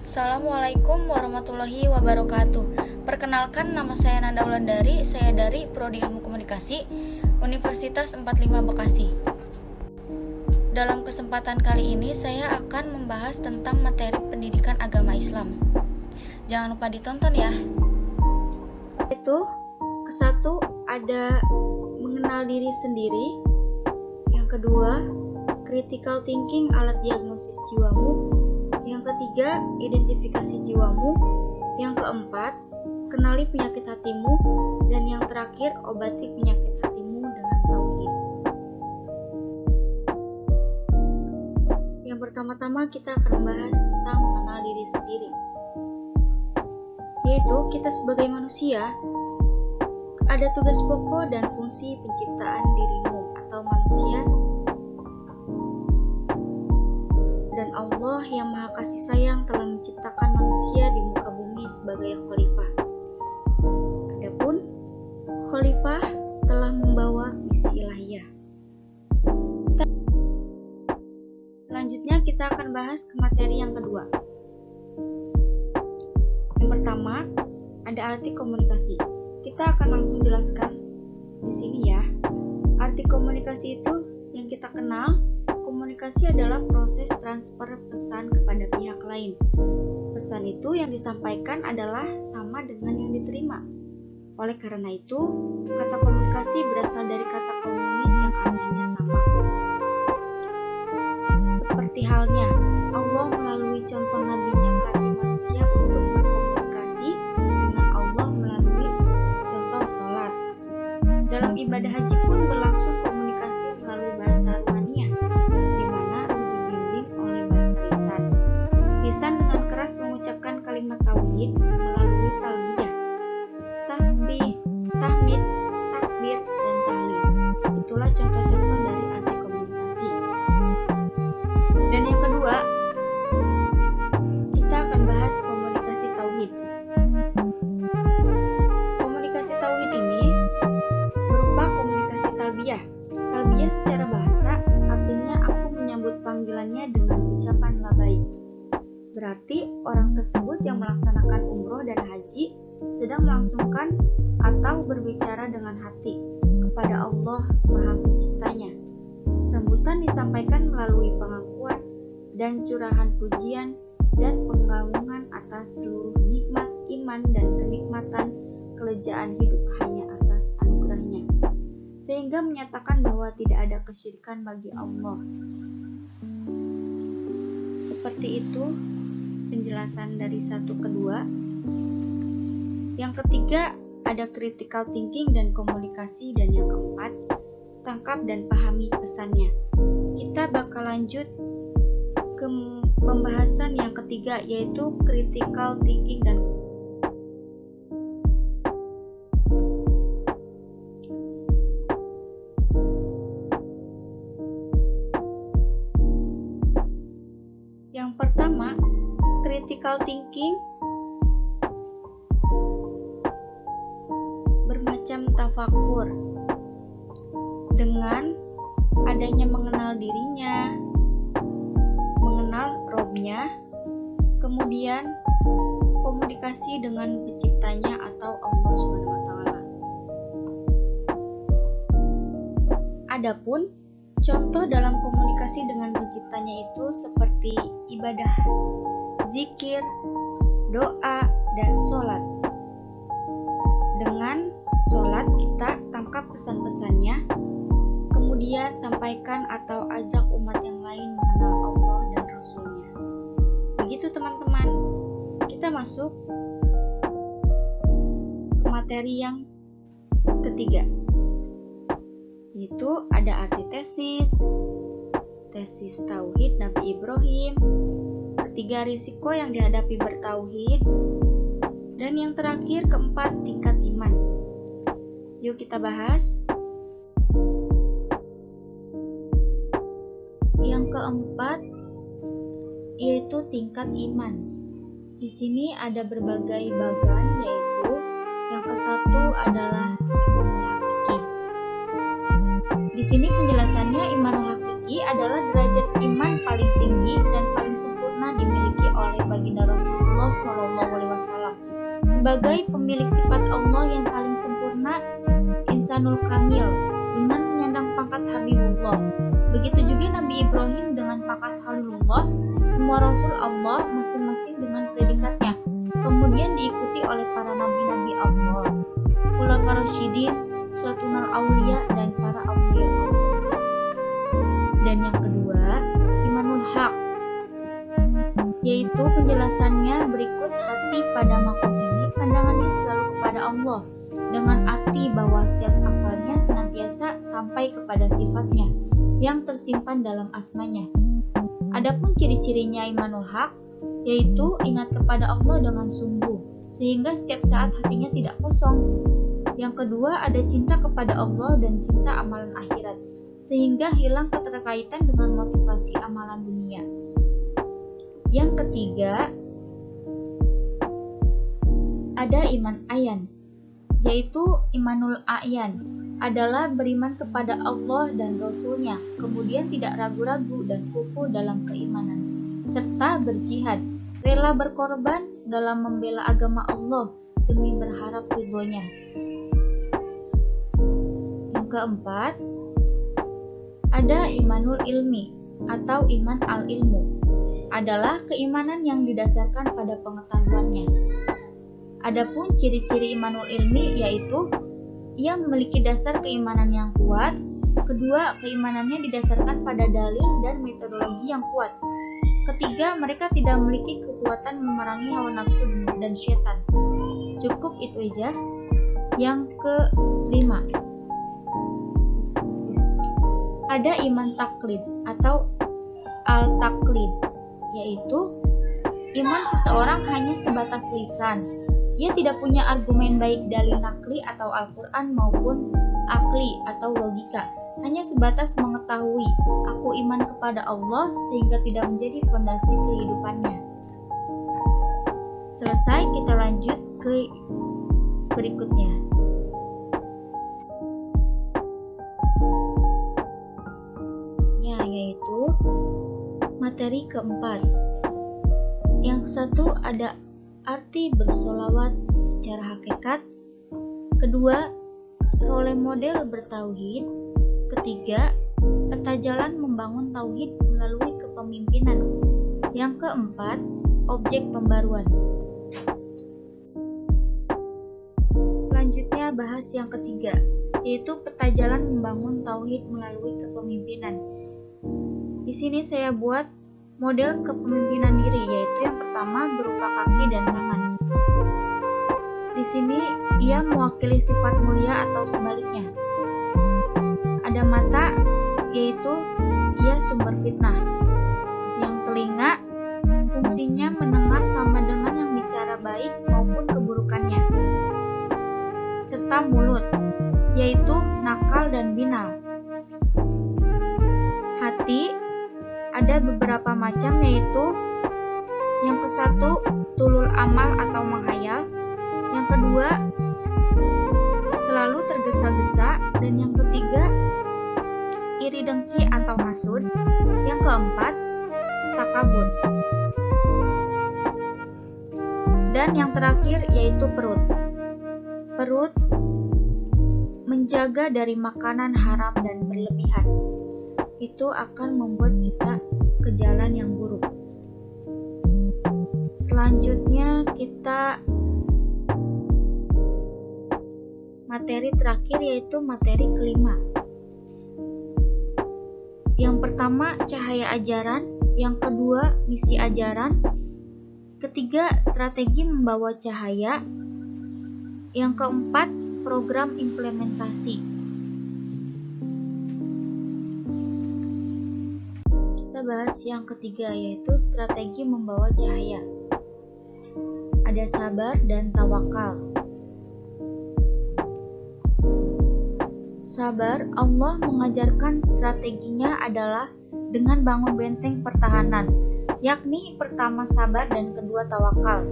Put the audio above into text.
Assalamualaikum warahmatullahi wabarakatuh. Perkenalkan, nama saya Nanda Wulandari. Saya dari Prodi Ilmu Komunikasi, Universitas 45 Bekasi. Dalam kesempatan kali ini saya akan membahas tentang materi pendidikan agama Islam. Jangan lupa ditonton ya. Itu kesatu ada mengenal diri sendiri. Yang kedua, critical thinking alat diagnosis jiwamu. Yang ketiga, identifikasi jiwamu. Yang keempat, kenali penyakit hatimu. Dan yang terakhir, obati penyakit hatimu dengan tauhid. Yang pertama-tama kita akan membahas tentang mengenal diri sendiri. Yaitu, kita sebagai manusia, ada tugas pokok dan fungsi penciptaan dirimu atau manusia. Dan Allah yang Maha Kasih Sayang telah menciptakan manusia di muka bumi sebagai khalifah. Adapun khalifah telah membawa misi ilahiyah. Selanjutnya kita akan bahas ke materi yang kedua. Yang pertama, ada arti komunikasi. Kita akan langsung jelaskan di sini ya. Arti komunikasi itu yang kita kenal. Komunikasi adalah proses transfer pesan kepada pihak lain. Pesan itu yang disampaikan adalah sama dengan yang diterima. Oleh karena itu, kata komunikasi berasal dari kata komunis yang artinya sama. Seperti halnya, Allah melalui contoh nabinya melatih manusia untuk berkomunikasi dengan Allah melalui contoh sholat. Dalam ibadah haji pun berlangsung komunikasi melalui bahasa rohaniah, lisan dengan keras mengucapkan kalimat tauhid melalui talbiyah, tasbih, tahmid, takbir, dan tahlil. Itulah contoh-contoh dari arti komunikasi. Dan yang kedua, kita akan bahas komunikasi tauhid. Komunikasi tauhid ini berupa komunikasi talbiyah. Talbiyah secara bahasa artinya aku menyambut panggilannya dengan ucapan labbaik. Berarti orang tersebut yang melaksanakan umroh dan haji sedang melangsungkan atau berbicara dengan hati kepada Allah Maha Penciptanya. Sambutan disampaikan melalui pengakuan dan curahan pujian dan pengagungan atas seluruh nikmat iman dan kenikmatan kelejaan hidup hanya atas anugerahnya, sehingga menyatakan bahwa tidak ada kesyirikan bagi Allah. Seperti itu penjelasan dari satu ke dua. Yang ketiga, ada critical thinking dan komunikasi. Dan yang keempat, tangkap dan pahami pesannya. Kita bakal lanjut ke pembahasan yang ketiga, yaitu critical thinking dan yang pertama, critical thinking bermacam tafakur. Dengan adanya mengenal dirinya, mengenal Robnya, kemudian komunikasi dengan penciptanya atau Allah SWT. Adapun contoh dalam komunikasi dengan penciptanya itu seperti ibadah, zikir, doa, dan sholat. Dengan sholat kita tangkap pesan-pesannya, kemudian sampaikan atau ajak umat yang lain mengenal Allah dan Rasulnya. Begitu teman-teman, kita masuk ke materi yang ketiga, yaitu ada arti tesis tauhid Nabi Ibrahim. Ketiga, risiko yang dihadapi bertauhid. Dan yang terakhir, keempat, tingkat iman. Yuk kita bahas. Yang keempat yaitu tingkat iman. Di sini ada berbagai bagan, yaitu yang kesatu adalah imanul hakiki. Di sini penjelasannya, imanul hakiki adalah derajat iman paling tinggi dan paling sempurna dimiliki oleh baginda baginda Rasulullah SAW. Sebagai pemilik sifat Allah yang paling sempurna, Insanul Kamil, dengan menyandang pangkat Habibullah. Begitu juga Nabi Ibrahim dengan pangkat Khalilullah. Semua Rasul Allah masing-masing dengan predikatnya, kemudian diikuti oleh para nabi-nabi Allah, Khulafaur Rasyidin, Suatunal Aulia, dan para aulia Allah. Dan yang kedua, Imanul Haq, yaitu penjelasannya berikut. Hati pada makom ini pandangannya selalu kepada Allah, dengan arti bahwa setiap akalnya senantiasa sampai kepada sifatnya yang tersimpan dalam asmanya. Adapun ciri-cirinya Imanul Haq, yaitu ingat kepada Allah dengan sungguh, sehingga setiap saat hatinya tidak kosong. Yang kedua, ada cinta kepada Allah dan cinta amalan akhirat, sehingga hilang keterkaitan dengan motivasi amalan dunia. Yang ketiga, ada iman ayan, yaitu Imanul A'yan, adalah beriman kepada Allah dan Rasul-Nya, kemudian tidak ragu-ragu dan kukuh dalam keimanan, serta berjihad, rela berkorban dalam membela agama Allah demi berharap ridho-Nya. Yang keempat, ada Imanul Ilmi atau iman al-ilmu, adalah keimanan yang didasarkan pada pengetahuannya. Adapun ciri-ciri Imanul Ilmi, yaitu ia memiliki dasar keimanan yang kuat. Kedua, keimanannya didasarkan pada dalil dan metodologi yang kuat. Ketiga, mereka tidak memiliki kekuatan memerangi hawa nafsu dan syaitan. Cukup itu aja. Yang kelima, ada iman taklid atau al-taklid, yaitu iman seseorang hanya sebatas lisan. Ia tidak punya argumen baik dalil nakli atau Al-Quran maupun akli atau logika, hanya sebatas mengetahui aku iman kepada Allah sehingga tidak menjadi fondasi kehidupannya. Selesai, kita lanjut ke berikutnya. Yaitu materi keempat. Yang satu, ada arti bersolawat secara hakikat. Kedua, role model bertauhid. Ketiga, peta jalan membangun tauhid melalui kepemimpinan. Yang keempat, objek pembaruan. Selanjutnya bahas yang ketiga, yaitu peta jalan membangun tauhid melalui kepemimpinan. Di sini saya buat model kepemimpinan diri, yaitu yang pertama berupa kaki dan tangan. Di sini ia mewakili sifat mulia atau sebaliknya. Ada mata, yaitu ia sumber fitnah. Yang telinga, fungsinya mendengar sama dengan yang bicara baik maupun keburukannya. Serta mulut, yaitu nakal dan binal. Hati, ada beberapa macam, yaitu yang ke-1 tulul amal atau menghayal, yang kedua selalu tergesa-gesa, dan yang ketiga iri dengki atau hasud, yang keempat takabur, dan yang terakhir yaitu perut. Perut menjaga dari makanan haram dan berlebihan. Itu akan membuat kita ke jalan yang buruk. Selanjutnya kita materi terakhir, yaitu materi kelima. Yang pertama, cahaya ajaran. Yang kedua, misi ajaran. Ketiga, strategi membawa cahaya. Yang keempat, program implementasi. Bahas yang ketiga, yaitu strategi membawa cahaya. Ada sabar dan tawakal. Sabar, Allah mengajarkan strateginya adalah dengan bangun benteng pertahanan, yakni pertama sabar dan kedua tawakal.